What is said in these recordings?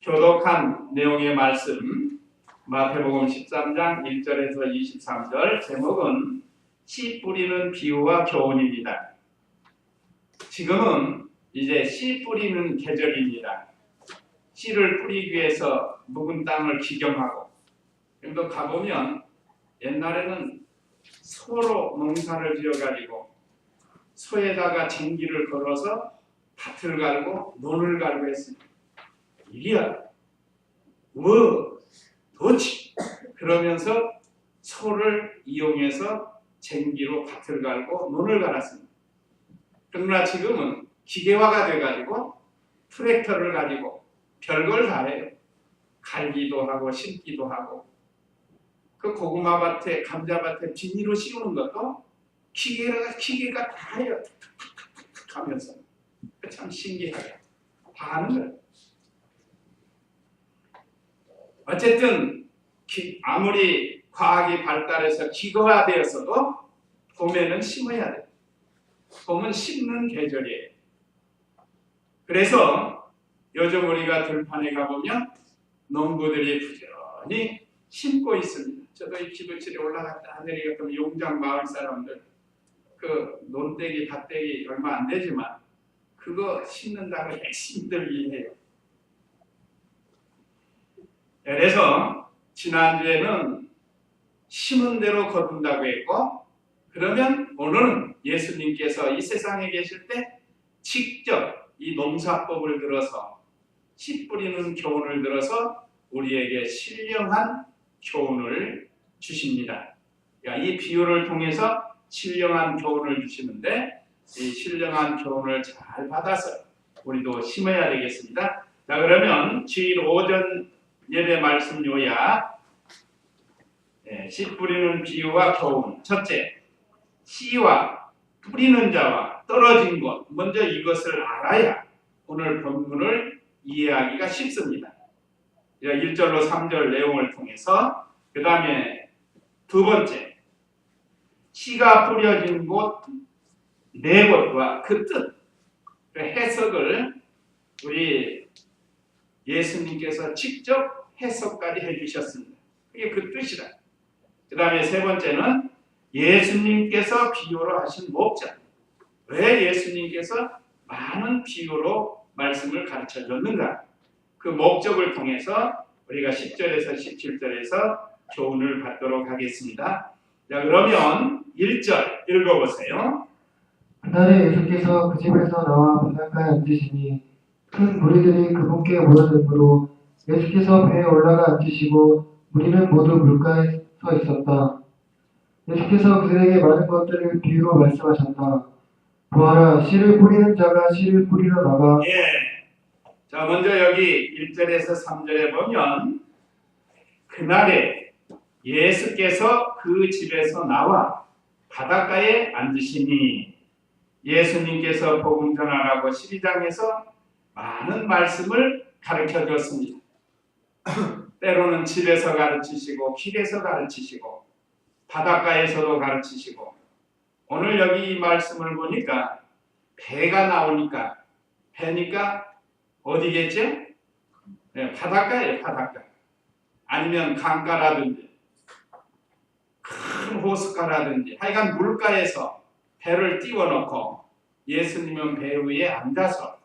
교독한 내용의 말씀 마태복음 13장 1절에서 23절 제목은 씨 뿌리는 비유와 교훈입니다. 지금은 이제 씨 뿌리는 계절입니다. 씨를 뿌리기 위해서 묵은 땅을 기경하고 또 가보면 옛날에는 소로 농사를 지어가지고 소에다가 쟁기를 걸어서 밭을 갈고 논을 갈고 했습니다. 이리야 도치 그러면서 소를 이용해서 쟁기로 밭을 갈고 논을 갈았습니다. 그러나 지금은 기계화가 돼가지고 트랙터를 가지고 별걸 다 해요. 갈기도 하고 심기도 하고 그 고구마 밭에 감자밭에 비닐로 씌우는 것도 기계가 다 해요. 툭툭툭툭 하면서 참 신기하게 다 하는 거예요. 어쨌든 아무리 과학이 발달해서 기계화되었어도 봄에는 심어야 돼요. 봄은 심는 계절이에요. 그래서 요즘 우리가 들판에 가보면 농부들이 부지런히 심고 있습니다. 저도 이 기도실에 올라갔다 내려갔던 용장 마을 사람들 그 논대기 밭대기 얼마 안 되지만 그거 심는다고 열심히들 해요. 그래서 지난주에는 심은 대로 거둔다고 했고, 그러면 오늘은 예수님께서 이 세상에 계실 때 직접 이 농사법을 들어서 씨 뿌리는 교훈을 들어서 우리에게 신령한 교훈을 주십니다. 그러니까 이 비유를 통해서 신령한 교훈을 주시는데 이 신령한 교훈을 잘 받아서 우리도 심어야 되겠습니다. 자, 그러면 주일 오전 예배 말씀 요약, 씨 뿌리는 비유와 교훈. 첫째, 씨와 뿌리는 자와 떨어진 것, 먼저 이것을 알아야 오늘 본문을 이해하기가 쉽습니다. 1절로 3절 내용을 통해서, 그 다음에 두 번째, 씨가 뿌려진 곳, 네 곳과 그 뜻, 그 해석을 우리 예수님께서 직접 해석까지 해주셨습니다. 그게 그 뜻이다. 그 다음에 세 번째는 예수님께서 비유로 하신 목적. 왜 예수님께서 많은 비유로 말씀을 가르쳐 줬는가? 그 목적을 통해서 우리가 10절에서 17절에서 교훈을 받도록 하겠습니다. 자, 그러면 1절 읽어보세요. 그날에 예수께서 그 집에서 나와 바닷가에 앉으시니 큰 무리들이 그분께 모여들므로 예수께서 배에 올라가 앉으시고 무리는 모두 물가에 서 있었다. 예수께서 그들에게 많은 것들을 비유로 말씀하셨다. 보아라, 씨를 뿌리는 자가 씨를 뿌리러 나가. 자, 먼저 여기 1절에서 3절에 보면 그날에 예수께서 그 집에서 나와 바닷가에 앉으시니, 예수님께서 복음 전하라고 12장에서 많은 말씀을 가르쳐 줬습니다. 때로는 집에서 가르치시고 길에서 가르치시고 바닷가에서도 가르치시고, 오늘 여기 이 말씀을 보니까 배가 나오니까, 배니까 어디겠죠? 네, 바닷가예요. 바닷가. 아니면 강가라든지 큰 호숫가라든지 하여간 물가에서 배를 띄워놓고 예수님은 배 위에 앉아서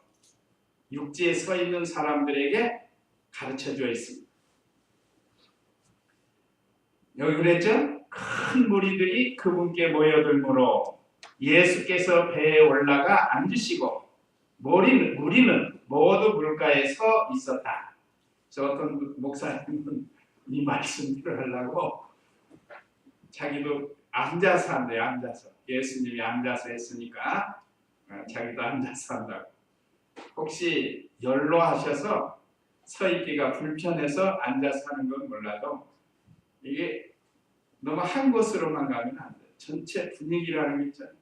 육지에 서 있는 사람들에게 가르쳐주어 있습니다. 여기 그랬죠? 큰 무리들이 그분께 모여들므로 예수께서 배에 올라가 앉으시고 무리는 모두 물가에 서 있었다. 저 어떤 목사님은 이 말씀을 하려고 자기도 앉아서 한대요. 앉아서. 예수님이 앉아서 했으니까 자기도 앉아서 한다고. 혹시 연로하셔서 서 있기가 불편해서 앉아서 하는 건 몰라도 이게 너무 한 곳으로만 가면 안 돼요. 전체 분위기라는 게 있잖아요.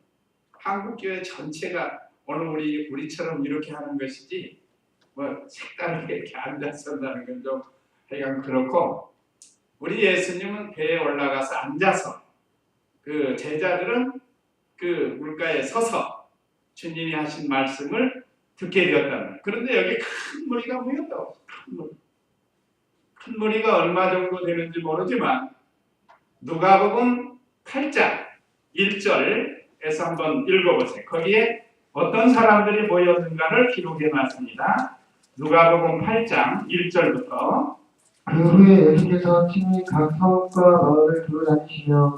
한국교회 전체가 오늘 우리처럼 이렇게 하는 것이지 뭐 색다르게 이렇게 앉아서 한다는 건 좀 하여간 그렇고, 우리 예수님은 배에 올라가서 앉아서 그 제자들은 그 물가에 서서 주님이 하신 말씀을 듣게 되었다는. 그런데 여기 큰 무리가 모였다고. 큰 무리. 큰 무리가 얼마 정도 되는지 모르지만 누가복음 8장 1절에서 한번 읽어보세요. 거기에 어떤 사람들이 모였는가를 기록해 놨습니다. 누가복음 8장 1절부터 그 후에 예수께서 친히 각 성읍과 마을을 두루다니시며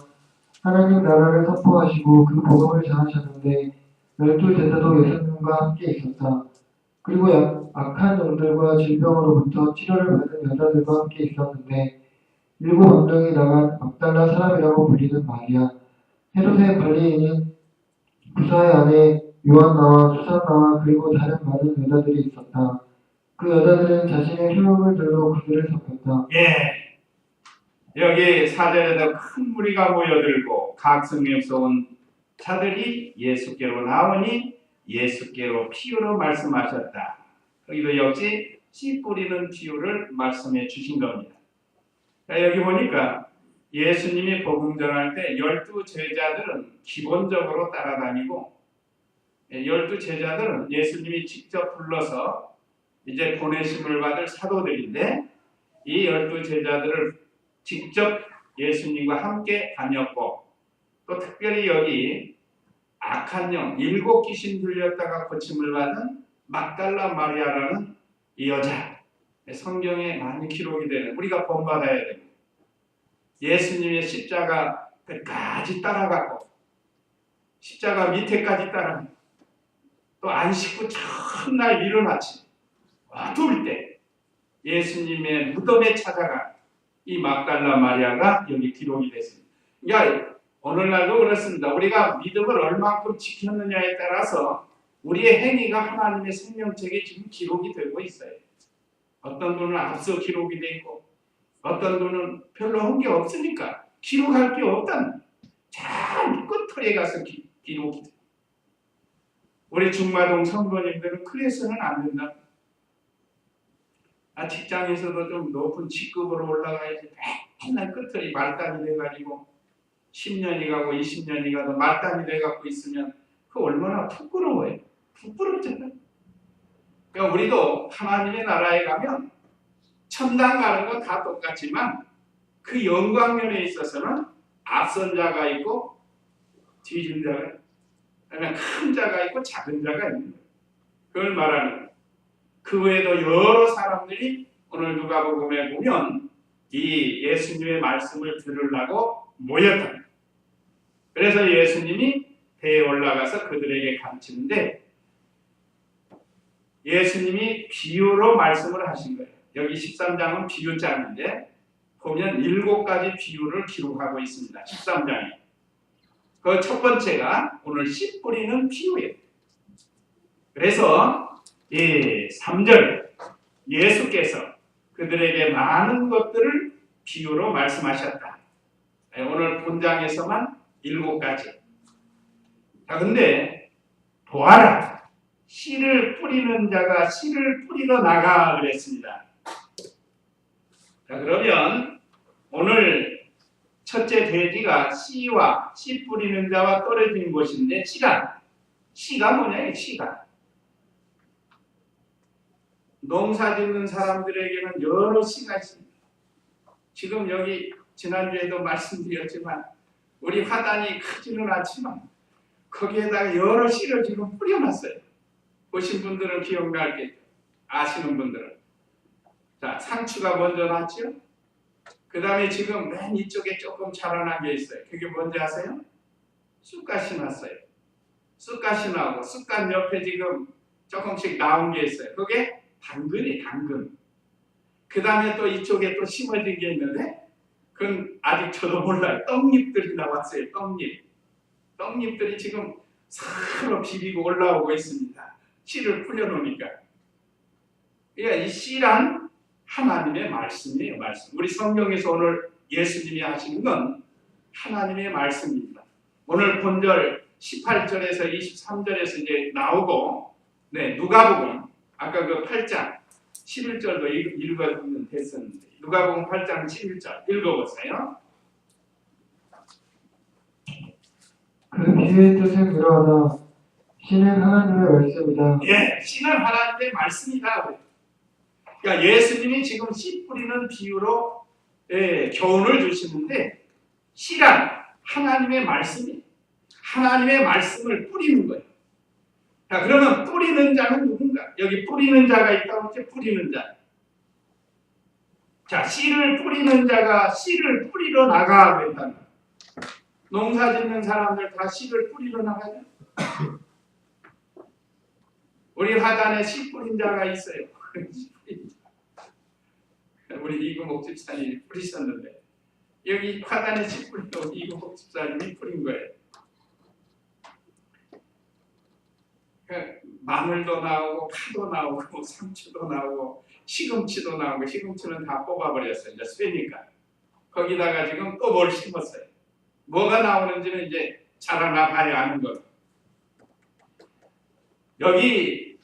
하나님 나라를 선포하시고 그 복음을 전하셨는데 12제자도 예수님과 함께 있었다. 그리고 악한 영들과 질병으로부터 치료를 받은 여자들과 함께 있었는데 7명이 나간 막달라 사람이라고 불리는 마리아, 헤롯의 관리인인 부사의 아내 요한나와 수산나와 그리고 다른 많은 여자들이 있었다. 그 여자들은 자신의 소욕을 들고 그들을 섬겼다. 예, 여기 사절에도 큰 무리가 모여들고 각 성에서 온 자들이 예수께로 나오니 예수께로 비유로 말씀하셨다. 여기도 역시 씨 뿌리는 비유를 말씀해 주신 겁니다. 여기 보니까 예수님이 복음 전할 때 12제자들은 기본적으로 따라다니고 12제자들은 예수님이 직접 불러서 이제 보내심을 받을 사도들인데 이 12제자들을 직접 예수님과 함께 다녔고 또 특별히 여기 악한 영 7귀신 들렸다가 고침을 받은 막달라 마리아라는 이 여자 성경에 많이 기록이 되는 우리가 본받아야 됩니다. 예수님의 십자가 끝까지 따라가고 십자가 밑에까지 따라가고 또 안식 후 첫날 이른 아침 어두울 때 예수님의 무덤에 찾아간 이 막달라 마리아가 여기 기록이 됐습니다. 그러니까 오늘날도 그렇습니다. 우리가 믿음을 얼만큼 지켰느냐에 따라서 우리의 행위가 하나님의 생명책에 지금 기록이 되고 있어요. 어떤 분은 앞서 기록이 돼 있고 어떤 분은 별로 한 게 없으니까 기록할 게 없다는 참 끝털에 가서 기록이 돼. 우리 중마동 성도님들은 그래서는 안 된다. 직장에서도 좀 높은 직급으로 올라가야지 맨날 끝털이 말단이 돼가지고 10년이 가고 20년이 가도 말단이 돼갖고 있으면 그 얼마나 부끄러워요. 부끄럽잖아요. 그러니까 우리도 하나님의 나라에 가면 천당 가는 건 다 똑같지만 그 영광면에 있어서는 앞선 자가 있고 뒤진 자가 있고 그다음에 큰 자가 있고 작은 자가 있는 거예요. 그걸 말하는 거예요. 그 외에도 여러 사람들이 오늘 누가복음에 보면 이 예수님의 말씀을 들으려고 모였다. 그래서 예수님이 배에 올라가서 그들에게 가르치는데 예수님이 비유로 말씀을 하신 거예요. 여기 13장은 비유장인데 보면 7가지 비유를 기록하고 있습니다. 13장에. 그 첫 번째가 오늘 씨 뿌리는 비유예요. 그래서 이 3절 예수께서 그들에게 많은 것들을 비유로 말씀하셨다. 오늘 본장에서만 7가지. 자, 근데 보아라. 씨를 뿌리는 자가 씨를 뿌리러 나가 그랬습니다. 자, 그러면 오늘 첫째 돼지가 씨와 씨 뿌리는 자와 떨어진 곳인데 씨가 뭐냐? 씨가 농사 짓는 사람들에게는 여러 씨가 있습니다. 지금 여기 지난주에도 말씀드렸지만 우리 화단이 크지는 않지만 거기에다가 여러 씨를 지금 뿌려놨어요. 보신 분들은 기억나겠죠. 아시는 분들은. 자, 상추가 먼저 났죠. 그 다음에 지금 맨 이쪽에 조금 자라난 게 있어요. 그게 뭔지 아세요? 쑥갓이 났어요. 쑥갓이 나오고 쑥갓 옆에 지금 조금씩 나온 게 있어요. 그게 당근이 당근. 그 다음에 또 이쪽에 또 심어진 게 있는데 그건 아직 저도 몰라요. 떡잎들이 나왔어요. 떡잎들이 지금 서로 비비고 올라오고 있습니다. 씨를 풀려놓으니까. 그러니까 이 씨란 하나님의 말씀이에요. 말씀. 우리 성경에서 오늘 예수님이 하시는 건 하나님의 말씀입니다. 오늘 본절 18절에서 23절에서 이제 나오고 누가복음 아까 그 8장 11절도 읽어주면 됐었는데 누가복음 8장 11절 읽어보세요. 그 비유의 뜻은 이러하다. 씨는 하나님의 말씀이다. 예, 씨는 하나님의 말씀이다. 그러니까 예수님이 지금 씨 뿌리는 비유로 교훈을 주시는데 씨란 하나님의 말씀이 하나님의 말씀을 뿌리는 거예요. 자, 그러면 뿌리는 자는 누군가? 여기 뿌리는 자가 있다고 했죠? 뿌리는 자. 자, 씨를 뿌리는 자가 씨를 뿌리러 나가야 된다. 농사 짓는 사람들 다 씨를 뿌리러 나가죠? 우리 화단에 씨 뿌린 자가 있어요. 우리 이구목 집사님이 뿌리셨는데 여기 화단에 씨 뿌린 거 이구목 집사님이 뿌린 거예요. 마늘도 나오고 파도 나오고 상추도 나오고 시금치도 나오고 시금치는 다 뽑아버렸어요. 이제 쇠니까. 거기다가 지금 또 뭘 심었어요. 뭐가 나오는지는 이제 자라나 봐야 아는 거예요. 여기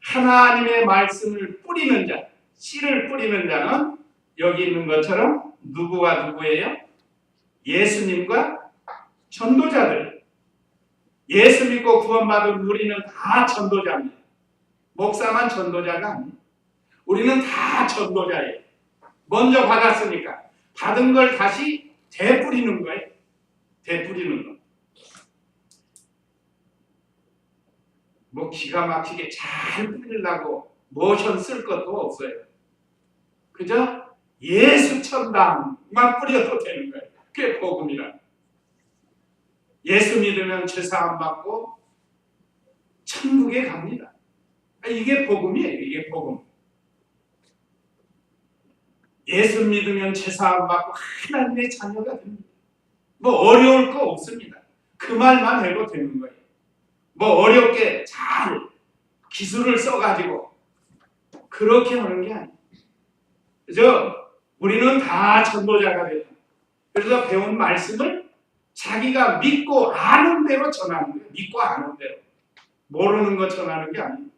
하나님의 말씀을 뿌리는 자, 씨를 뿌리는 자는 여기 있는 것처럼 누구와 누구예요? 예수님과 전도자들. 예수 믿고 구원받은 우리는 다 전도자입니다. 목사만 전도자가 아니에요. 우리는 다 전도자예요. 먼저 받았으니까 받은 걸 다시 되뿌리는 거예요. 되뿌리는 거. 뭐 기가 막히게 잘 뿌리려고 모션 쓸 것도 없어요. 그저 예수 천당만 뿌려도 되는 거예요. 그게 복음이라. 예수 믿으면 죄사함 받고 천국에 갑니다. 이게 복음이에요. 이게 복음. 예수 믿으면 죄사함 받고 하나님의 자녀가 됩니다. 뭐 어려울 거 없습니다. 그 말만 해도 되는 거예요. 뭐 어렵게 잘 기술을 써가지고 그렇게 하는 게 아니에요. 그죠? 우리는 다 전도자가 돼요. 그래서 배운 말씀을 자기가 믿고 아는 대로 전하는 거예요. 믿고 아는 대로. 모르는 것 전하는 게 아니에요.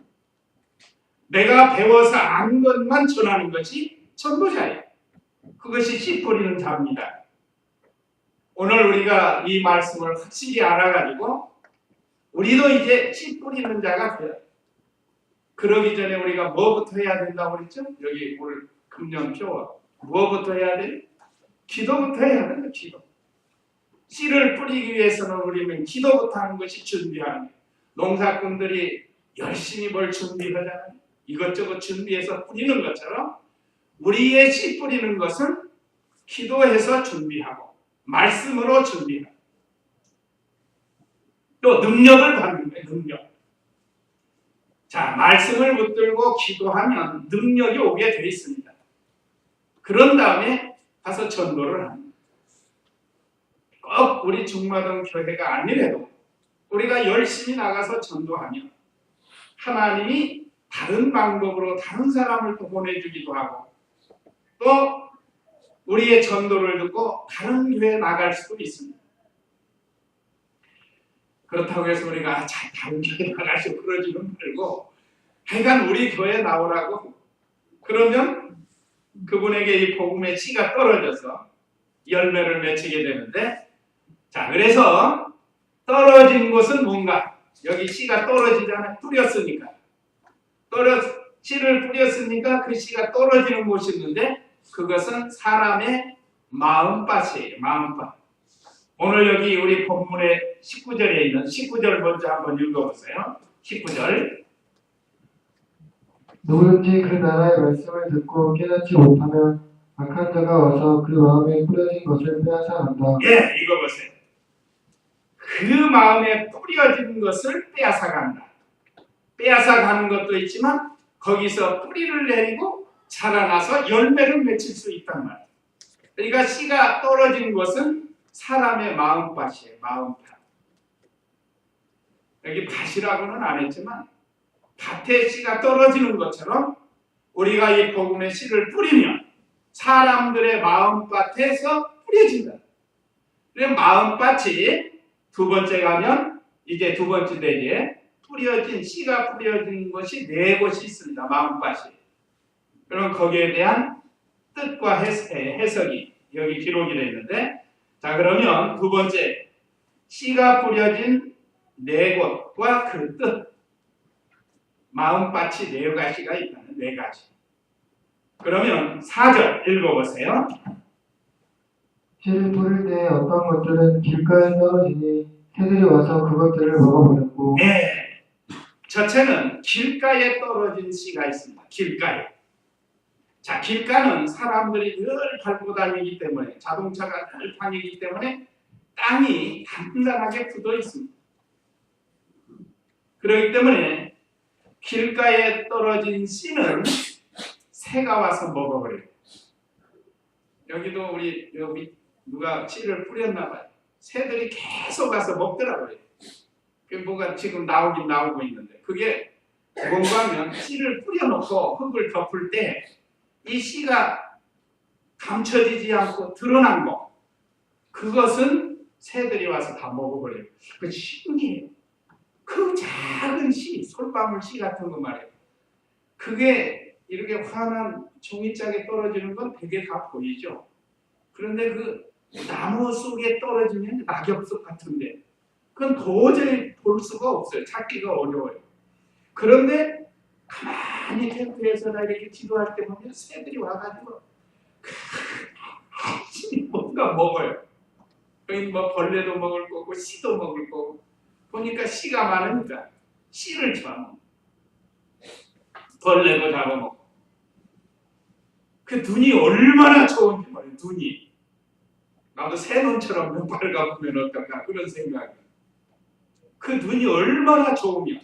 내가 배워서 아는 것만 전하는 것이 전도자예요. 그것이 씨 뿌리는 자입니다. 오늘 우리가 이 말씀을 확실히 알아가지고 우리도 이제 씨 뿌리는 자가 돼요. 그러기 전에 우리가 뭐부터 해야 된다고 그랬죠? 여기 오늘 금년표 뭐부터 해야 돼요? 기도부터 해야 돼요. 기도. 씨를 뿌리기 위해서는 우리는 기도부터 하는 것이 준비하는 거예요. 농사꾼들이 열심히 뭘 준비하잖아요. 이것저것 준비해서 뿌리는 것처럼 우리의 씨 뿌리는 것은 기도해서 준비하고 말씀으로 준비하고 또 능력을 받는 거예요. 능력. 자, 말씀을 붙들고 기도하면 능력이 오게 되어 있습니다. 그런 다음에 가서 전도를 합니다. 꼭 우리 중마동 교회가 아니래도 우리가 열심히 나가서 전도하면 하나님이 다른 방법으로 다른 사람을 또 보내주기도 하고 또 우리의 전도를 듣고 다른 교회에 나갈 수도 있습니다. 그렇다고 해서 우리가 다른 교회에 나가서 그러지는 말고 하여간 우리 교회에 나오라고 그러면 그분에게 이 복음의 씨가 떨어져서 열매를 맺히게 되는데 자, 그래서 떨어진 것은 뭔가? 여기 씨가 떨어지잖아요. 뿌렸으니까. 씨를 뿌렸으니까 그 씨가 떨어지는 곳이 있는데 그것은 사람의 마음밭이에요. 마음밭. 오늘 여기 우리 본문의 19절에 있는 19절 먼저 한번 읽어보세요. 19절. 누구든지 그 나라의 말씀을 듣고 깨닫지 못하면 악한 자가 와서 그 마음에 뿌려진 것을 빼앗아간다. 예, 읽어보세요. 그 마음에 뿌려진 것을 빼앗아간다. 빼앗아가는 것도 있지만 거기서 뿌리를 내리고 자라나서 열매를 맺힐 수 있단 말이에요. 그러니까 씨가 떨어진 것은 사람의 마음밭이에요. 마음밭. 여기 밭이라고는 안 했지만 밭에 씨가 떨어지는 것처럼 우리가 이 복음의 씨를 뿌리면 사람들의 마음밭에서 뿌려진다. 그래서 마음밭이 두 번째 가면 이제 두 번째 대지에 뿌려진 씨가 뿌려진 것이 네 곳이 있습니다. 마음밭이. 그럼 거기에 대한 뜻과 해석이 여기 기록이 되어 있는데 자 그러면 두 번째 씨가 뿌려진 네 곳과 그 뜻 마음밭이 네 가지가 있다는 네 가지. 그러면 4절 읽어보세요. 씨를 뿌릴 때 어떤 것들은 길가에 떨어지니 새들이 와서 그것들을 먹어버렸고 네, 저체는 길가에 떨어진 씨가 있습니다. 길가에. 자, 길가는 사람들이 늘 밟고 다니기 때문에, 자동차가 늘 다니기 때문에 땅이 단단하게 굳어 있습니다. 그렇기 때문에 길가에 떨어진 씨는 새가 와서 먹어버려요. 여기도 우리 여기 누가 씨를 뿌렸나 봐요. 새들이 계속 와서 먹더라고요. 그게 뭐가 지금 나오긴 나오고 있는데, 그게 뭔가 하면 씨를 뿌려놓고 흙을 덮을 때 이 씨가 감춰지지 않고 드러난 거, 그것은 새들이 와서 다 먹어버려요. 그 신기해요. 그 작은 씨, 솔방울 씨 같은 거 말이에요. 그게 이렇게 환한 종이짝에 떨어지는 건 되게 다 보이죠. 그런데 그 나무 속에 떨어지면 낙엽속 같은데, 그건 도저히 볼 수가 없어요. 찾기가 어려워요. 그런데 가만히 텐트에서나 이렇게 기도할 때 보면 새들이 와가지고 뭔가 먹어요. 여기 뭐 벌레도 먹을 거고 씨도 먹을 거고, 보니까 씨가 많으니까 씨를 잡아먹고 벌레도 잡아먹고. 그 눈이 얼마나 좋은지 말이에요. 눈이 나도 새 눈처럼 눈 밝아보면 어떨까 그런 생각이. 그 눈이 얼마나 좋으면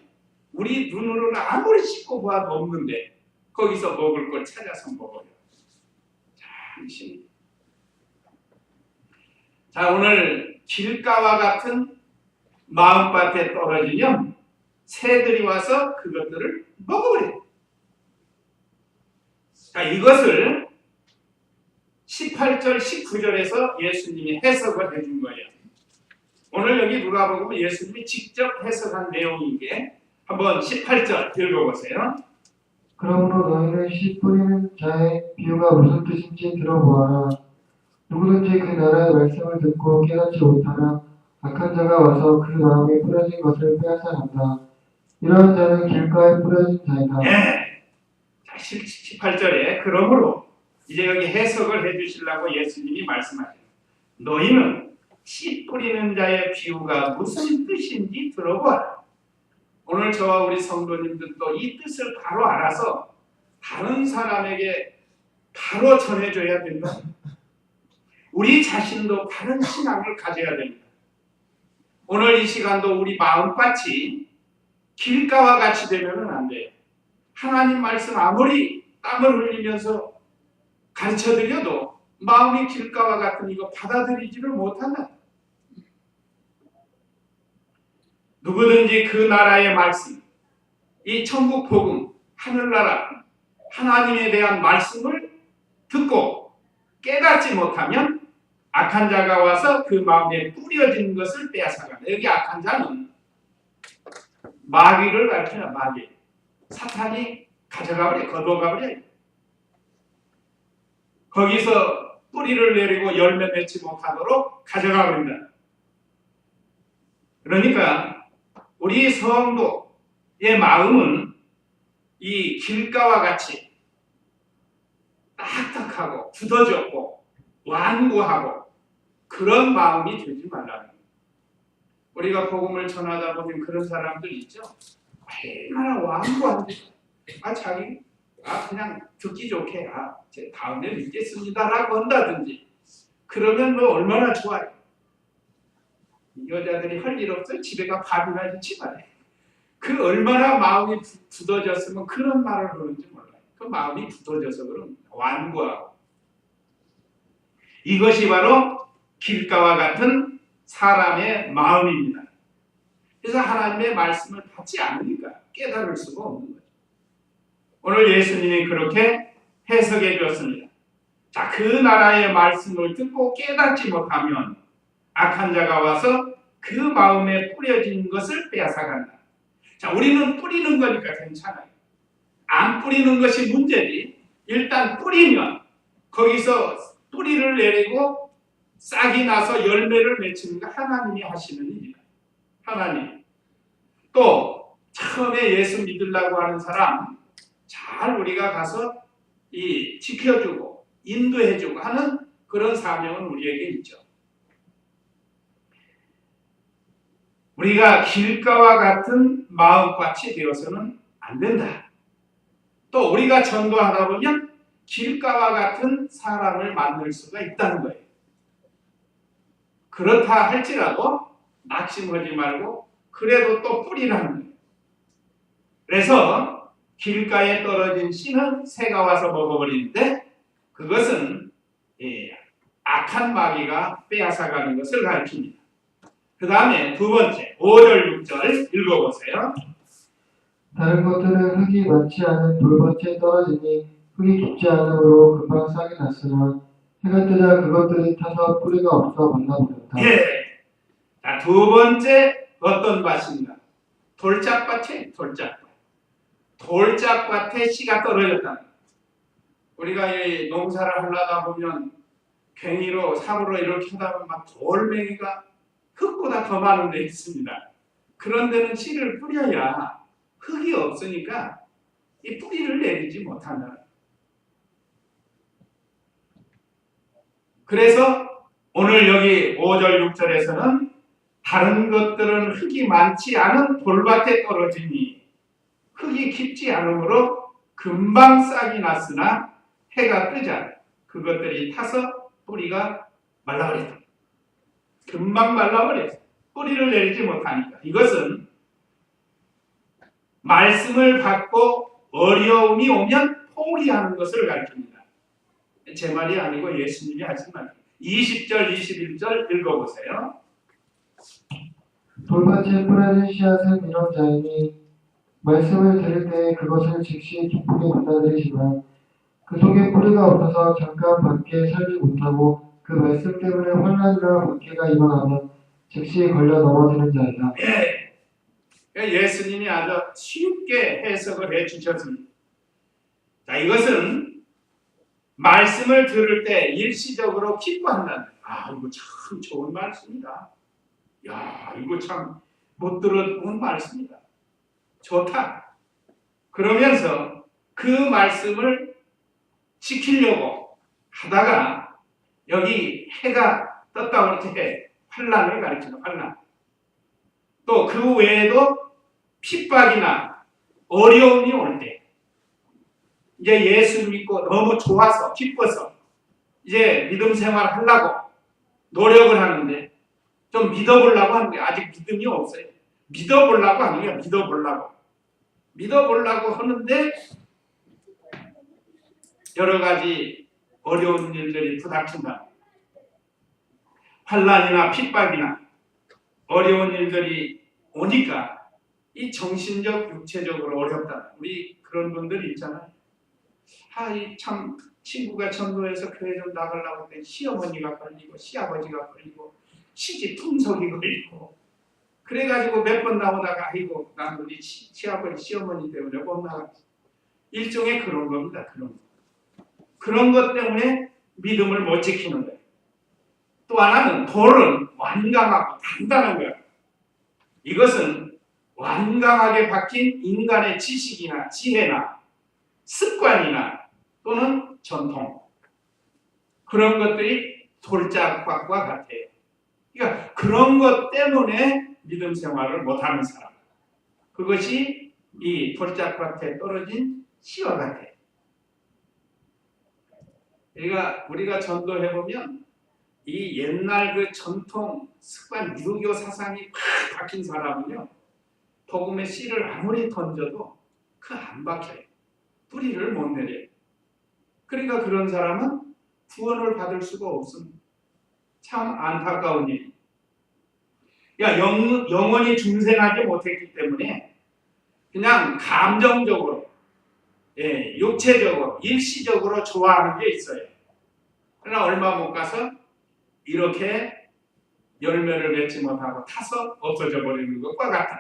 우리 눈으로는 아무리 씻고 봐도 없는데 거기서 먹을 걸 찾아서 먹어요. 참 신. 자, 오늘 길가와 같은 마음밭에 떨어지면 새들이 와서 그것들을 먹어버려요. 자, 이것을 18절, 19절에서 예수님이 해석을 해준 거예요. 오늘 여기 누가복음은 예수님이 직접 해석한 내용인 게, 한번 18절 읽어보세요. 그러므로 너희는 씨 뿌리는 자의 비유가 무슨 뜻인지 들어보아라. 누구든지 그 나라의 말씀을 듣고 깨닫지 못하면 악한 자가 와서 그 마음에 뿌려진 것을 빼앗아간다. 이러한 자는 길가에 뿌려진 자이다. 네. 자, 18절에 그러므로 이제 여기 해석을 해주시려고 예수님이 말씀하세요. 너희는 씨 뿌리는 자의 비유가 무슨 뜻인지 들어보아라. 오늘 저와 우리 성도님들도 이 뜻을 바로 알아서 다른 사람에게 바로 전해줘야 된다. 우리 자신도 바른 신앙을 가져야 됩니다. 오늘 이 시간도 우리 마음밭이 길가와 같이 되면 안 돼요. 하나님 말씀 아무리 땀을 흘리면서 가르쳐드려도 마음이 길가와 같은 이거 받아들이지를 못한다. 누구든지 그 나라의 말씀, 이 천국 복음, 하늘나라, 하나님에 대한 말씀을 듣고 깨닫지 못하면 악한 자가 와서 그 마음에 뿌려진 것을 빼앗아간다. 여기 악한 자는 마귀를 가르쳐요. 마귀. 사탄이 가져가버려, 거둬가버려. 거기서 뿌리를 내리고 열매 맺지 못하도록 가져가버린다. 그러니까 우리 성도의 마음은 이 길가와 같이 딱딱하고 굳어졌고 완고하고 그런 마음이 되지 말라는 거예요. 우리가 복음을 전하다 보면 그런 사람들 있죠. 얼마나 완고한지, 자기 그냥 듣기 좋게 제 다음에 믿겠습니다라고 한다든지, 그러면 뭐 얼마나 좋아요. 여자들이 할 일 없어요. 집에 가 밥이나 주지 말아요. 그 얼마나 마음이 굳어졌으면 그런 말을 하는지 몰라요. 그 마음이 굳어져서 그런 완고하고. 이것이 바로 길가와 같은 사람의 마음입니다. 그래서 하나님의 말씀을 받지 않으니까 깨달을 수가 없는 거죠. 오늘 예수님이 그렇게 해석해 주었습니다. 자, 그 나라의 말씀을 듣고 깨닫지 못하면 악한 자가 와서 그 마음에 뿌려진 것을 빼앗아간다. 자, 우리는 뿌리는 거니까 괜찮아요. 안 뿌리는 것이 문제지. 일단 뿌리면 거기서 뿌리를 내리고 싹이 나서 열매를 맺히는 거 하나님이 하시는 일이다. 하나님. 또 처음에 예수 믿으려고 하는 사람 잘 우리가 가서 이 지켜주고 인도해주고 하는 그런 사명은 우리에게 있죠. 우리가 길가와 같은 마음밭이 되어서는 안 된다. 또 우리가 전도하다 보면 길가와 같은 사람을 만들 수가 있다는 거예요. 그렇다 할지라도 낙심하지 말고 그래도 또 뿌리라는 거예요. 그래서 길가에 떨어진 씨는 새가 와서 먹어버리는데 그것은 악한 마귀가 빼앗아가는 것을 가르칩니다. 그 다음에 두 번째 5절 6절 읽어보세요. 다른 것들은 흙이 많지 않은 돌밭에 떨어지니 흙이 깊지 않으므로 금방 싹이 났으나 해가 뜨자 그것들이 타서 뿌리가 없어 말라버렸다. 예. 자, 두 번째 어떤 밭인가? 돌짝밭이에요. 돌짝밭. 돌짝밭에 씨가 떨어졌다. 우리가 이 농사를 하려다 보면 괭이로 삽으로 이렇게 하다 보면 막 돌멩이가 흙보다 더 많은 데 있습니다. 그런 데는 씨를 뿌려야 흙이 없으니까 이 뿌리를 내리지 못한다. 그래서 오늘 여기 5절 6절에서는 다른 것들은 흙이 많지 않은 돌밭에 떨어지니 흙이 깊지 않으므로 금방 싹이 났으나 해가 뜨자 그것들이 타서 뿌리가 말라버렸다. 금방 말라버렸어. 뿌리를 내리지 못하니까. 이것은 말씀을 받고 어려움이 오면 포기하는 것을 가르칩니다. 제 말이 아니고 예수님이 하신 말. 20절 21절 읽어보세요. 돌밭에 뿌려진 씨앗은 이런 자이니 말씀을 들을 때에 그것을 즉시 기쁘게 받아들이지만 그 속에 뿌리가 없어서 잠깐 밖에 살지 못하고 그 말씀 때문에 환난이나 박해가 일어나면 즉시 걸려 넘어지는 자이다. 예수님이 아주 쉽게 해석을 해주셨습니다. 자, 이것은 말씀을 들을 때 일시적으로 기뻐한다는 거예요. 아, 이거 참 좋은 말씀이다. 야, 이거 참 못 들어본 말씀이다. 좋다. 그러면서 그 말씀을 지키려고 하다가 여기 해가 떴다고 이렇게 해. 환난을 가르치는 환난. 또 그 외에도 핍박이나 어려움이 올 때 이제 예수 믿고 너무 좋아서 기뻐서 이제 믿음 생활 하려고 노력을 하는데 좀 믿어보려고 하는 게 아직 믿음이 없어요. 믿어보려고 하는 게 믿어보려고 하는데 여러 가지 어려운 일들이 부닥친다. 환난이나 핍박이나 어려운 일들이 오니까 이 정신적, 육체적으로 어렵다. 우리 그런 분들이 있잖아요. 이 참 친구가 전도해서 교회 좀 나가려고 했더니 시어머니가 걸리고 시아버지가 걸리고 시집 풍속이 걸리고 그래가지고 몇 번 나오다가 아이고 난 우리 시아버지 시어머니 때문에 못 나갔지. 일종의 그런 겁니다. 그런 것 때문에 믿음을 못 지키는 거예요. 또 하나는 돌은 완강하고 단단한 거예요. 이것은 완강하게 박힌 인간의 지식이나 지혜나 습관이나 또는 전통 그런 것들이 돌짝밭과 같아요. 그러니까 그런 것 때문에 믿음 생활을 못하는 사람 그것이 이 돌짝밭에 떨어진 씨와 같아요. 그러니까 우리가 전도해보면 이 옛날 그 전통 습관 유교 사상이 팍 박힌 사람은요 복음의 씨를 아무리 던져도 그 안 박혀요. 뿌리를 못 내려요. 그러니까 그런 사람은 구원을 받을 수가 없습니다. 참 안타까운 일. 영원히 중생하지 못했기 때문에 그냥 감정적으로, 육체적으로, 일시적으로 좋아하는 게 있어요. 그러나 얼마 못 가서 이렇게 열매를 맺지 못하고 타서 없어져 버리는 것과 같은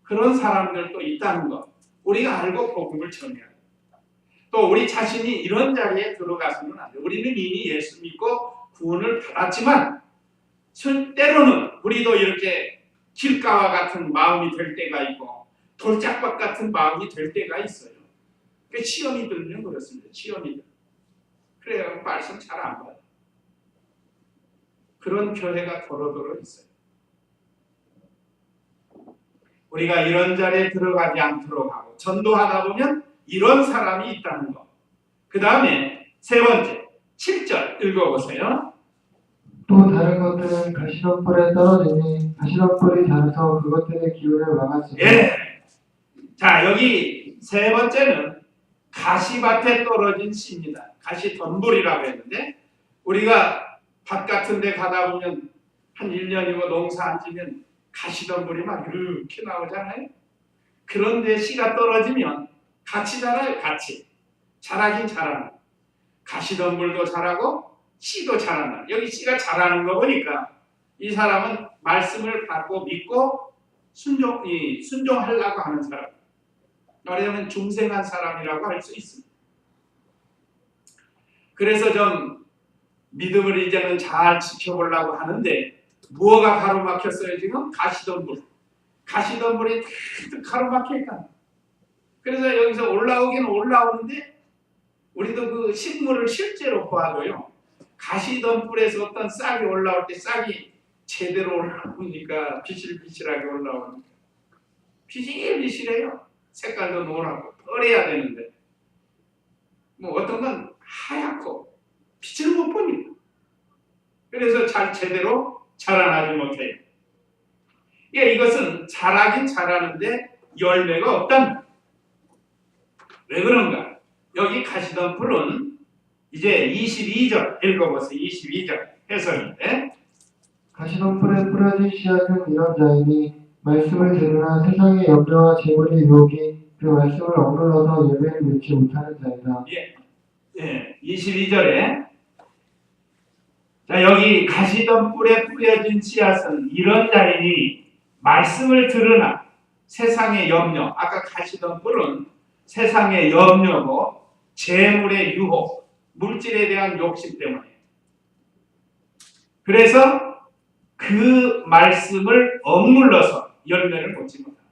그런 사람들도 있다는 것. 우리가 알고 복음을 전해야 돼요. 또 우리 자신이 이런 자리에 들어가서는 안 돼요. 우리는 이미 예수 믿고 구원을 받았지만 때로는 우리도 이렇게 길가와 같은 마음이 될 때가 있고 돌짝밭 같은 마음이 될 때가 있어요. 그 시험이 들면 그렇습니다. 시험이 들. 그래요. 말씀 잘 안 봐요. 그런 교회가 도로도로 있어요. 우리가 이런 자리에 들어가지 않도록 하고 전도하다 보면 이런 사람이 있다는 거. 그 다음에 세 번째 7절 읽어보세요. 또 다른 것들은 가시덤불에 떨어지니 가시덤불이 자라서 그것들의 기운을 막았으니 예. 자, 여기 세 번째는 가시밭에 떨어진 씨입니다. 가시덤불이라고 했는데 우리가 밭 같은 데 가다 보면 한 1년이고 농사 안 지면 가시덤불이 막 이렇게 나오잖아요. 그런데 씨가 떨어지면 같이 자라요. 같이. 자라긴 자라는. 가시덤불도 자라고 씨도 자란다. 여기 씨가 자라는 거 보니까 이 사람은 말씀을 받고 믿고 순종하려고 하는 사람. 말하자면 중생한 사람이라고 할 수 있습니다. 그래서 좀 믿음을 이제는 잘 지켜보려고 하는데 무엇가 가로막혔어요 지금? 가시덤불. 가시덤불이 탁 가로막혀 있다. 그래서 여기서 올라오긴 올라오는데 우리도 그 식물을 실제로 보아도요. 가시덤불에서 어떤 싹이 올라올 때 싹이 제대로 올라오니까 비실비실하게 올라오니까 비실비실해요. 색깔도 노랗고 펄해야 되는데 뭐 어떤 건 하얗고 빛을 못 보니까 그래서 잘 제대로 자라나지 못해요. 예, 이것은 자라긴 자라는데 열매가 없답니다. 왜 그런가? 여기 가시덤불은 이제 22절 읽어보세요. 22절 해석인데 가시덤불에 뿌려진 씨앗은 이런 자이니 말씀을 들으나 세상의 염려와 재물의 유혹이 그 말씀을 억눌러서 열매를 맺지 못하는 자이다. 예, 22절에 자 여기 가시덤불에 뿌려진 씨앗은 이런 자이니 말씀을 들으나 세상의 염려 아까 가시덤불은 세상의 염려고 재물의 유혹 물질에 대한 욕심 때문에 그래서 그 말씀을 억눌러서 열매를 맺지 못합니다.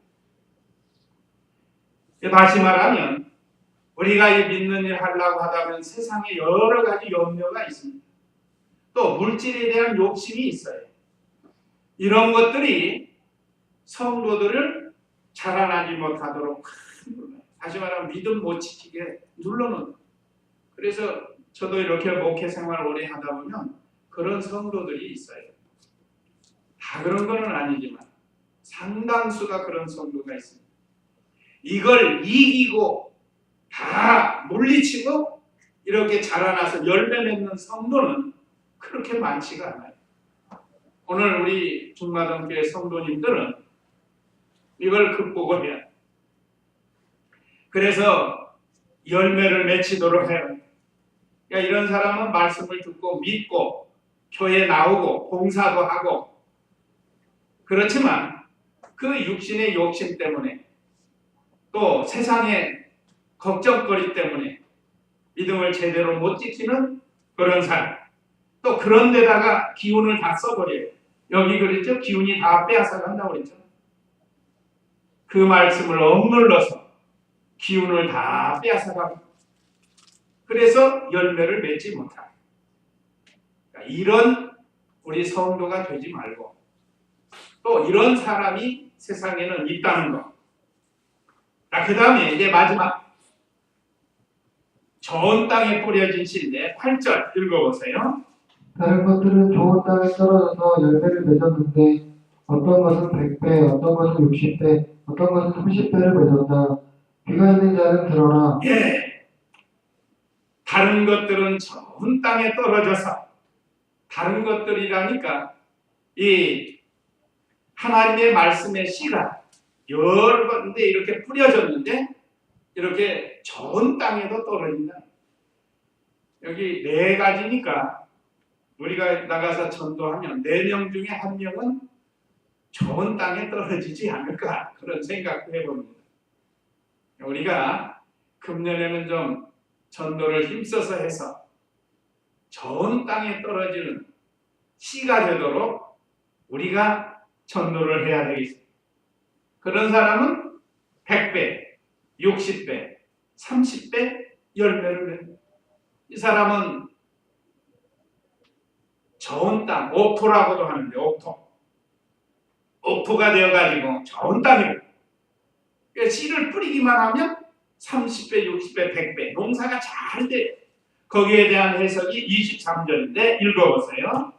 다시 말하면 우리가 이 믿는 일 하려고 하다 보면 세상에 여러 가지 염려가 있습니다. 또 물질에 대한 욕심이 있어요. 이런 것들이 성도들을 자라나지 못하도록 다시 말하면 믿음 못 지키게 눌러놓는. 그래서 저도 이렇게 목회 생활을 오래 하다 보면 그런 성도들이 있어요. 다 그런 건 아니지만 상당수가 그런 성도가 있습니다. 이걸 이기고 다 물리치고 이렇게 자라나서 열매 맺는 성도는 그렇게 많지가 않아요. 오늘 우리 중마동교회 성도님들은 이걸 극복을 해야 돼요. 그래서 열매를 맺히도록 해요. 그러니까 이런 사람은 말씀을 듣고 믿고 교회에 나오고 봉사도 하고 그렇지만 그 육신의 욕심 때문에 또 세상의 걱정거리 때문에 믿음을 제대로 못 지키는 그런 사람 또 그런 데다가 기운을 다 써버려요. 여기 그랬죠? 기운이 다 빼앗아간다고 그랬죠? 그 말씀을 억눌러서 기운을 다 빼앗아가고 그래서 열매를 맺지 못하고 그러니까 이런 우리 성도가 되지 말고 또 이런 사람이 세상에는 있다는 것. 그 다음에 이제 마지막 좋은 땅에 뿌려진 씨인데 8절 읽어보세요. 다른 것들은 좋은 땅에 떨어져서 열매를 맺었는데 어떤 것은 100배, 어떤 것은 60배, 어떤 것은 30배를 맺었다. 귀가 있는 자는 들어라. 예. 다른 것들은 좋은 땅에 떨어져서 다른 것들이라니까 이 하나님의 말씀의 씨가 여러 군데 이렇게 뿌려졌는데 이렇게 좋은 땅에도 떨어진다. 여기 네 가지니까 우리가 나가서 전도하면 4명 중에 1명은 좋은 땅에 떨어지지 않을까 그런 생각도 해봅니다. 우리가 금년에는 좀 전도를 힘써서 해서 좋은 땅에 떨어지는 씨가 되도록 우리가 전도를 해야 되겠습니다. 그런 사람은 100배, 60배, 30배 열매를 맺는. 이 사람은 좋은 땅, 옥토라고도 하는데 옥토가 되어가지고 좋은 땅이에요. 씨를 뿌리기만 하면 30배, 60배, 100배 농사가 잘 돼요. 거기에 대한 해석이 23절인데 읽어보세요.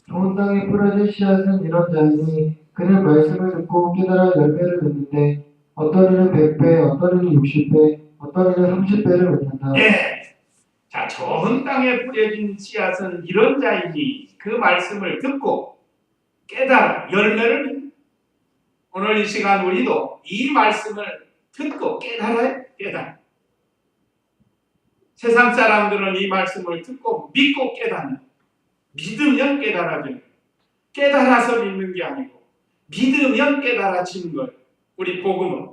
좋은 땅에 뿌려진 씨앗은 이런 자이니 그는 말씀을 듣고 깨달아 열매를 맺는데 어떤 이는 100배, 어떤 이는 60배, 어떤 이는 30배를 맺는다. 예. 자, 좋은 땅에 뿌려진 씨앗은 이런 자이니 그 말씀을 듣고 깨달아 열매를 맺는다. 오늘 이 시간 우리도 이 말씀을 듣고 깨달아. 세상 사람들은 이 말씀을 듣고 믿고 깨닫는, 믿으면 깨달아지는, 깨달아서 믿는 게 아니고 믿으면 깨달아지는 거예요. 우리 복음은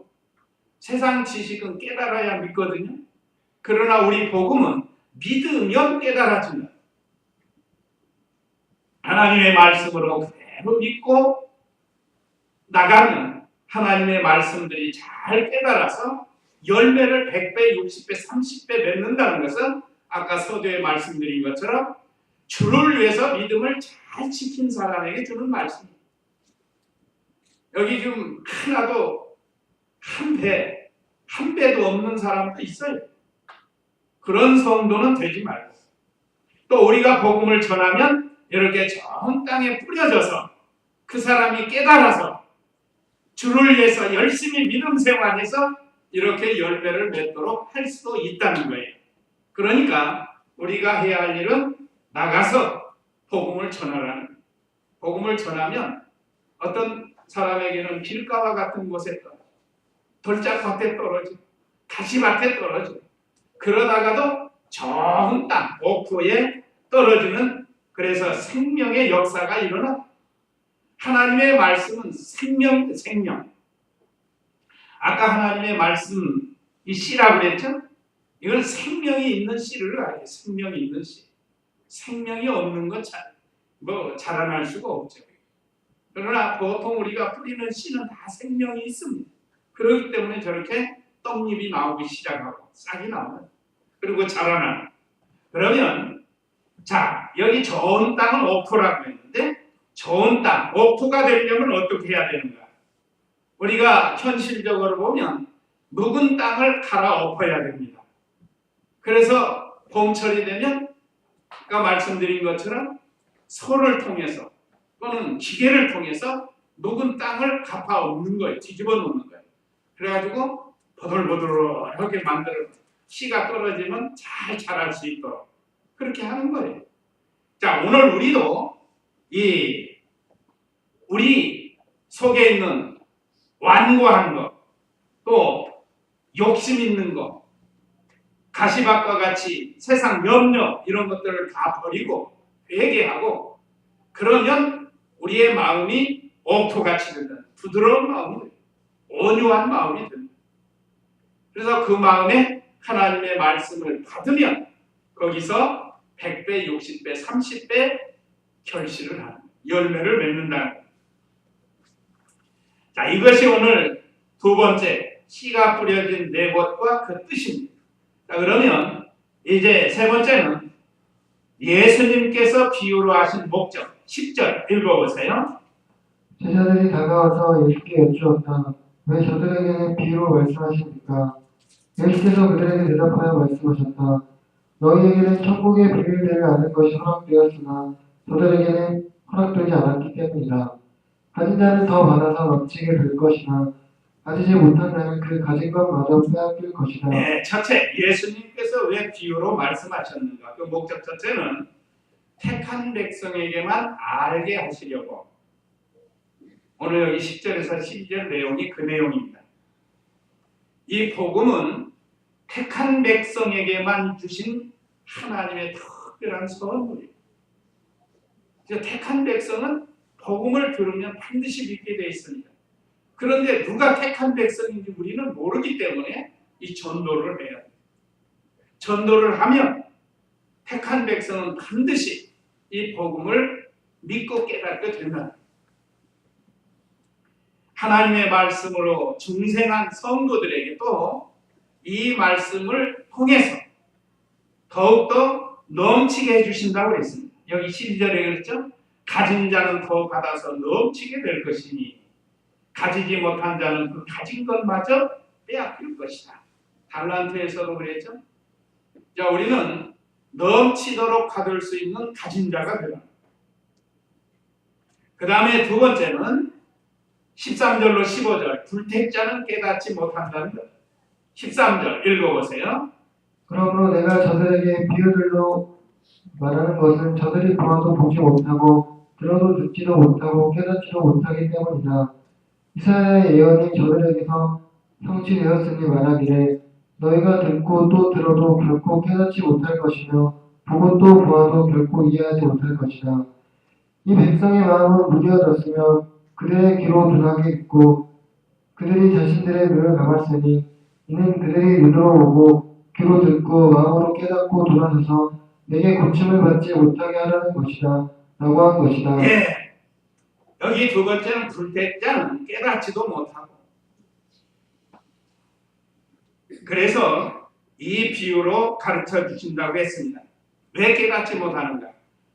세상 지식은 깨달아야 믿거든요. 그러나 우리 복음은 믿으면 깨달아지는, 하나님의 말씀으로 그대로 믿고 나가면 하나님의 말씀들이 잘 깨달아서 열매를 100배, 60배, 30배 맺는다는 것은 아까 서두에 말씀드린 것처럼 주를 위해서 믿음을 잘 지킨 사람에게 주는 말씀입니다. 여기 지금 하나도 한 배도 없는 사람도 있어요. 그런 성도는 되지 말고 또 우리가 복음을 전하면 이렇게 좋은 땅에 뿌려져서 그 사람이 깨달아서 주를 위해서 열심히 믿음 생활해서 이렇게 열매를 맺도록 할 수도 있다는 거예요. 그러니까 우리가 해야 할 일은 나가서 복음을 전하라는 거예요. 복음을 전하면 어떤 사람에게는 길가와 같은 곳에 떨어져, 돌짝밭에 떨어져, 가시밭에 떨어져, 그러다가도 좋은 땅, 옥토에 떨어지는, 그래서 생명의 역사가 일어나. 하나님의 말씀은 생명. 아까 하나님의 말씀, 이 씨라고 그랬죠? 이건 생명이 있는 씨를 알아요. 생명이 있는 씨. 생명이 없는 것 자라날 수가 없죠. 그러나 보통 우리가 뿌리는 씨는 다 생명이 있습니다. 그렇기 때문에 저렇게 떡잎이 나오기 시작하고 싹이 나오는, 그리고 자라나는. 그러면 자, 여기 좋은 땅은 옥토라고 했는데 좋은 땅, 옥토가 되려면 어떻게 해야 되는가? 우리가 현실적으로 보면 묵은 땅을 갈아엎어야 됩니다. 그래서 봄철이 되면 아까 말씀드린 것처럼 소를 통해서 또는 기계를 통해서 묵은 땅을 갚아엎는 거예요. 뒤집어 놓는 거예요. 그래가지고 보들보들하게 만들어 씨가 떨어지면 잘 자랄 수 있도록 그렇게 하는 거예요. 자, 오늘 우리도 우리 속에 있는 완고한 것, 또 욕심 있는 것, 가시밭과 같이 세상 염려 이런 것들을 다 버리고 회개하고, 그러면 우리의 마음이 옥토같이 된다. 부드러운 마음이 된다. 온유한 마음이 된다. 그래서 그 마음에 하나님의 말씀을 받으면 거기서 100배, 60배, 30배 결실을 하는, 열매를 맺는다는 거예요. 자, 이것이 오늘 두 번째, 씨가 뿌려진 내 것과 그 뜻입니다. 자, 그러면 이제 세 번째는 예수님께서 비유로 하신 목적, 10절 읽어보세요. 제자들이 다가와서 예수께 여쭈었다. 왜 저들에게는 비유로 말씀하십니까? 예수께서 그들에게 대답하여 말씀하셨다. 너희에게는 천국의 비밀들을 아는 것이 허락되었으나 저들에게는 허락되지 않았기 때문이다. 가진 자는 더 받아서 넘치게 될 것이나 가지지 못한 자는 그 가진 것마저 빼앗길 것이다. 네, 첫째, 예수님께서 왜 비유로 말씀하셨는가? 그 목적 첫째는 택한 백성에게만 알게 하시려고. 오늘 여기 10절에서 12절 내용이 그 내용입니다. 이 복음은 택한 백성에게만 주신 하나님의 특별한 선물이에요. 택한 백성은 복음을 들으면 반드시 믿게 되어 있습니다. 그런데 누가 택한 백성인지 우리는 모르기 때문에 이 전도를 해야 돼요. 전도를 하면 택한 백성은 반드시 이 복음을 믿고 깨닫게 된다. 하나님의 말씀으로 중생한 성도들에게도 이 말씀을 통해서 더욱더 넘치게 해주신다고 했습니다. 여기 12절에 그랬죠? 가진 자는 더 받아서 넘치게 될 것이니 가지지 못한 자는 그 가진 것마저 빼앗길 것이다. 달란트에서도 그랬죠? 자, 우리는 넘치도록 받을 수 있는 가진 자가 되라. 그 다음에 두 번째는 13절로 15절 불택자는 깨닫지 못한다는 것. 13절 읽어보세요. 그러므로 내가 저들에게 비유들로 말하는 것은 저들이 보아도 보지 못하고 들어도 듣지도 못하고 깨닫지도 못하기 때문이다. 이사야의 예언이 저들에게서 성취되었으니 말하기를 너희가 듣고 또 들어도 결코 깨닫지 못할 것이며 보고 또 보아도 결코 이해하지 못할 것이다. 이 백성의 마음은 무뎌졌으며 그들의 귀로 둔하게 있고 그들이 자신들의 눈을 감았으니 이는 그들이 눈으로 보고 귀로 듣고 마음으로 깨닫고 돌아서서 내게 고침을 받지 못하게 하라는 것이다 라고 한 것이다. 예. 여기 두 번째는 불택자는 깨닫지도 못하고, 그래서 이 비유로 가르쳐 주신다고 했습니다. 왜 깨닫지 못하는가?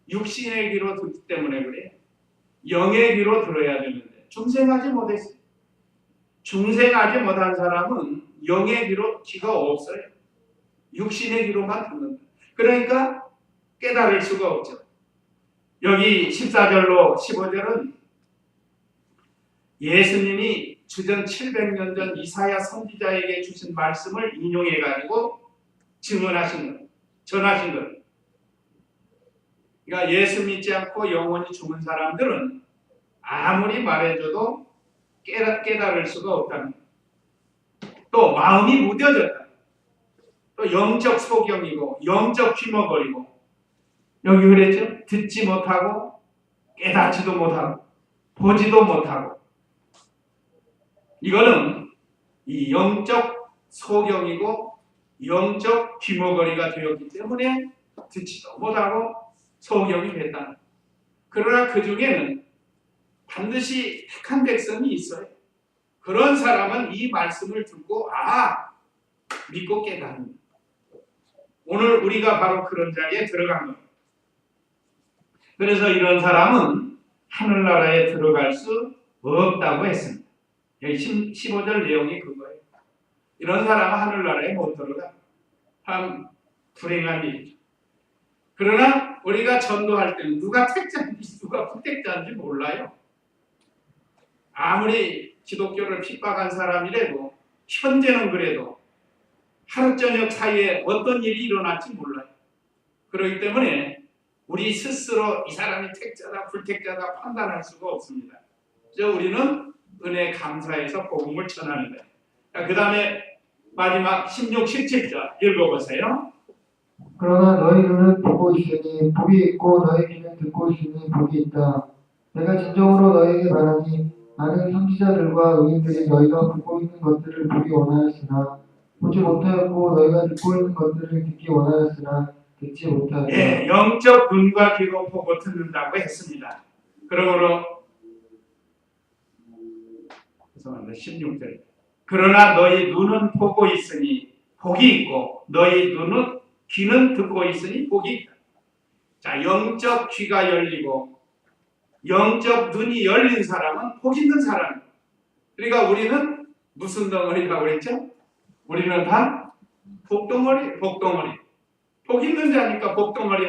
육신의 귀로 듣기 때문에 그래요. 영의 귀로 들어야 되는데 중생하지 못했어요. 중생하지 못한 사람은 영의 귀로 귀가 없어요. 육신의 귀로만 듣는다. 그러니까 깨달을 수가 없죠. 여기 14절로 15절은 예수님이 주전 700년 전 이사야 선지자에게 주신 말씀을 인용해 가지고 증언하신 것, 전하신 것. 그러니까 예수 믿지 않고 영원히 죽은 사람들은 아무리 말해줘도 깨달을 수가 없다는 것. 또 마음이 무뎌졌다. 또 영적 소경이고 영적 귀머거리고, 여기 그랬죠? 듣지 못하고 깨닫지도 못하고 보지도 못하고, 이거는 이 영적 소경이고 영적 귀머거리가 되었기 때문에 듣지도 못하고 소경이 됐다. 그러나 그 중에는 반드시 택한 백성이 있어요. 그런 사람은 이 말씀을 듣고 믿고 깨닫는. 오늘 우리가 바로 그런 자리에 들어간 겁니다. 그래서 이런 사람은 하늘나라에 들어갈 수 없다고 했습니다. 여기 15절 내용이 그거예요. 이런 사람은 하늘나라에 못 들어가. 참 불행한 일이죠. 그러나 우리가 전도할 때는 누가 택자인지 누가 부택자인지 몰라요. 아무리 기독교를 핍박한 사람이라도 현재는 그래도 하루 저녁 사이에 어떤 일이 일어날지 몰라요. 그렇기 때문에 우리 스스로 이 사람이 택자다 불택자다 판단할 수가 없습니다. 그래서 우리는 은혜 감사해서 복음을 전하는 거예요. 그 다음에 마지막 16, 17절 읽어보세요. 그러나 너희 눈은 보고 있으니 복이 있고 너희 귀는 듣고 있으니 복이 있다. 내가 진정으로 너희에게 말하니 많은 선지자들과 의인들이 너희가 보고 있는 것들을 보기 원하였으나 보지 못하였고 너희가 듣고 있는 것들을 듣기 원하였으나 듣지 못하였다. 예, 영적 눈과 귀로 보고 듣는다고 했습니다. 그러므로 16절. 그러나 너희 눈은 보고 있으니 복이 있고 너희 눈은 귀는 듣고 있으니 복이 있다. 자, 영적 귀가 열리고 영적 눈이 열린 사람은 복 있는 사람입니다. 그러니까 우리는 무슨 덩어리라고 그랬죠? 우리는 다 복덩어리. 복 있는 자니까 복덩어리.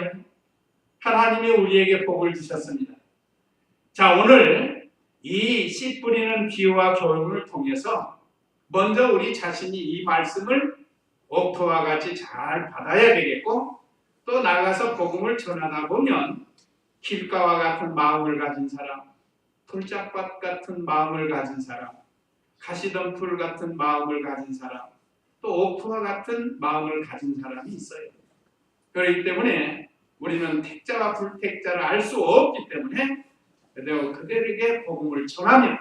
하나님이 우리에게 복을 주셨습니다. 자, 오늘 이 씨 뿌리는 비유와 교훈을 통해서 먼저 우리 자신이 이 말씀을 옥토와 같이 잘 받아야 되겠고, 또 나가서 복음을 전하다 보면 길가와 같은 마음을 가진 사람, 풀짝밭 같은 마음을 가진 사람, 가시덤불 같은 마음을 가진 사람, 또 옥토와 같은 마음을 가진 사람이 있어요. 그렇기 때문에 우리는 택자와 불택자를 알 수 없기 때문에 그들에게 복음을 전하면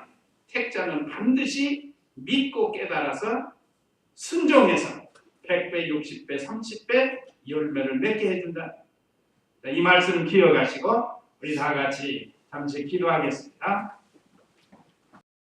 택자는 반드시 믿고 깨달아서 순종해서 100배, 60배, 30배 열매를 맺게 해준다. 이 말씀 기억하시고 우리 다 같이 잠시 기도하겠습니다.